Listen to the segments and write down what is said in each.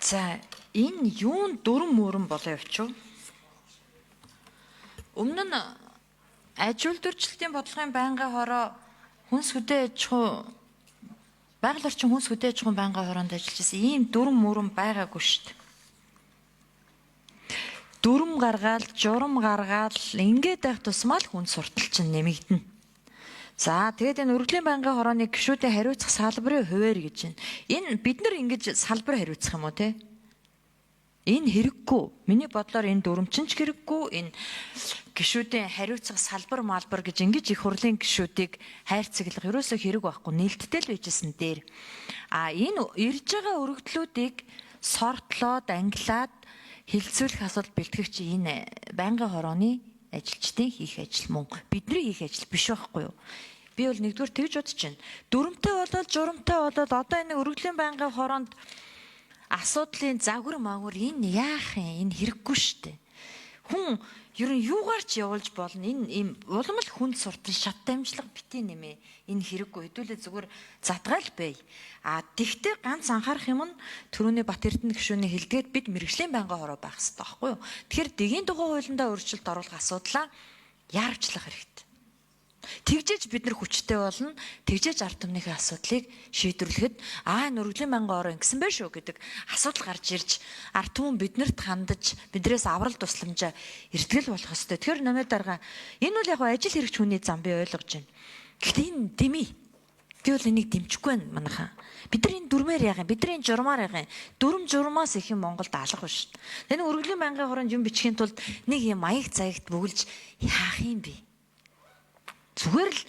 За энэ юун дүрм мөрөн болоо явчих. Өмнө нь аж үйлдвэрчлэлтийн бодлогын байнгын хороо хүнс хөдөө аж ахуй байгаль орчин хүнс хөдөө аж ахуйн байнгын хороонд ажиллаж байсан ийм дүрм мөрөн байгаагүй шүү дээ. Дүрм гаргаал, журам гаргаал ингээд байх тусмаа л хүн суртал чинь нэмэгдэнэ. За тэгээд энэ өргөдлийн байнгын хорооны гишүүдийн хариуцах салбарын хуваар гэж байна. Энэ бид нар ингэж салбар хариуцах юм уу те? Энэ хэрэггүй. Миний бодлоор энэ дүрмчин ч хэрэггүй. Энэ гишүүдийн хариуцах салбар малбар гэж ингэж их хурлын гишүүдийг хайрцаглах ерөөсөө хэрэг байхгүй. Нээлттэй л байжсэн дээр. Энэ ирж байгаа өргөдлүүдийг сортлоод, англиад хилцүүлэх асуудал бэлтгэгч энэ байнгын хорооны ажилчдын хийх ажил мөн бидний хийх ажил биш байхгүй юу? Би бол нэгдүгээр тэгж бодож байна. Дүрмтэй болоод журамтай болоод одоо энэ өргөдлийн байнгын хороонд асуудлын загвар магвар энэ яах юм? Энэ хэрэггүй шүү дээ. Хүн ер нь юугаар ч явуулж болно. Энэ ийм улам л хүнд суртал шат дамжлага битээ нэмээ. Энэ хэрэггүй. Хэдүүлээ зүгээр задгаал бай. Тэгтээ ганц анхаарах юм нь түрүүний Бат Эрдэнэ гишүүний хэлдгээд бид мэрэгжлийн байнгын хороо байх хэрэгтэй байхгүй юу? Тэгэхээр дэгийн дугуй хуулиндаа өөрчлөлт оруулах асуудлаа яарвчлах хэрэгтэй. Тэгжээж бид нар хүчтэй болно. Тэгжээж ард түмнийхээ асуудлыг шийдвэрлэхэд энэ өргөдлийн байнгын хороо ингэсэн байх шүү гэдэг асуудал гарч ирж ард түмэн биднэрт хандаж бидрээс аврал тусламжаа эртгэл болох ёстой. Тэгэхээр намайг дарга энэ бол яг ажил хэрэгч хүний зам би ойлгож байна. Гэхдээ энэ дэмий. Би бол энийг дэмжихгүй байна манайхаа. Бид нар энэ дүрмээр яах юм? Бид нар энэ журмаар яах юм? Дүрм журмаас их юм Монголд алга ба шүү дээ. Энэ өргөдлийн байнгын хороонд юм бичихийн тулд нэг юм маяг заягт бөглж яах юм бэ? Зүгээр л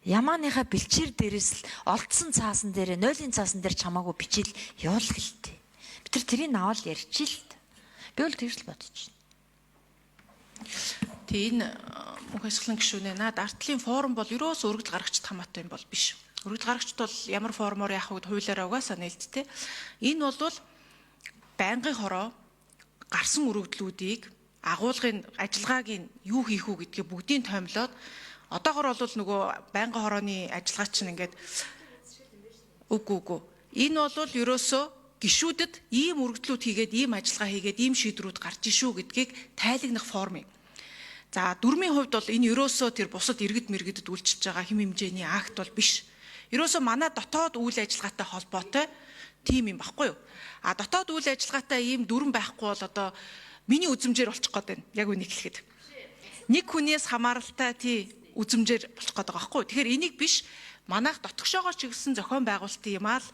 ямааныхаа бэлчээр дээрээс л олдсон цаасан дээр, нойлын цаасан дээр чамаагүй бичил явуулах л тээ. Бид нар тэрийг аваад ярьчих л та. Би бол тэгж л бодож байна. Тэгээ энэ мөнх ашиглан гишүүнээ наад артлын форум бол ерөөс өргөдөл гаргагчд хамаатай юм бол биш. Өргөдөл гаргагчд бол ямар форумоор яах вэ хуулиараа угаасаа нээлттэй. Энэ бол байнгын хороо гарсан өргөдлүүдийг агуулгын ажиллагаагийн юу хийх үү гэдгийг бүгдийг томилоод одоогор бол нөгөө байнгын хорооны ажиллагаа чинь ингээд үгүй. Энэ бол ерөөсөө гишүүдэд ийм өргөдлүүд хийгээд, ийм ажиллагаа хийгээд, ийм шийдвэрүүд гарч ишүү гэдгийг тайлагнах форм юм. За дүрмийн хувьд бол энэ ерөөсөө тэр бусад иргэд мэргэдэд үйлчилж байгаа хэм хэмжээний акт бол биш. Ерөөсөө манай дотоод үйл ажиллагаатай холбоотой тим юм баггүй юу? Дотоод үйл ажиллагаатай ийм дүрм байхгүй бол одоо миний үзмжээр болчих гээд байна. Яг үнийг хэлэхэд. Нэг хүнээс хамааралтай үзмжээр болчих гээд байгаа байхгүй юу? Тэгэхээр энийг биш манайх дотгошоогоо чиглэсэн зохион байгуулалтын юм аа л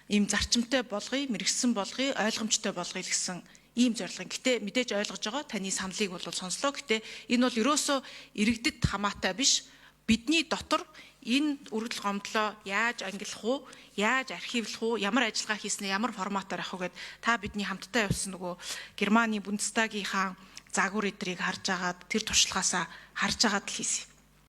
ийм зарчимтай болгоё, мэрэгсэн болгоё, ойлгомжтой болгоё гэсэн ийм зорилго. Гэтэ мэдээж ойлгож байгаа таны саналыг бол сонслоо. Гэтэ энэ бол ерөөсөө иргэдэд хамаатай биш. Бидний дотор энэ өргөдөл гомдлоо яаж ангилах уу, яаж архивлах уу, ямар ажиллагаа хийснэ, ямар форматаар авах уу гэд та бидний хамтдаа явсан нөгөө Германы Бундестагийнхаа загвар эдрийг харж агаад тэр туршлагаасаа харж агаад л хийсэн.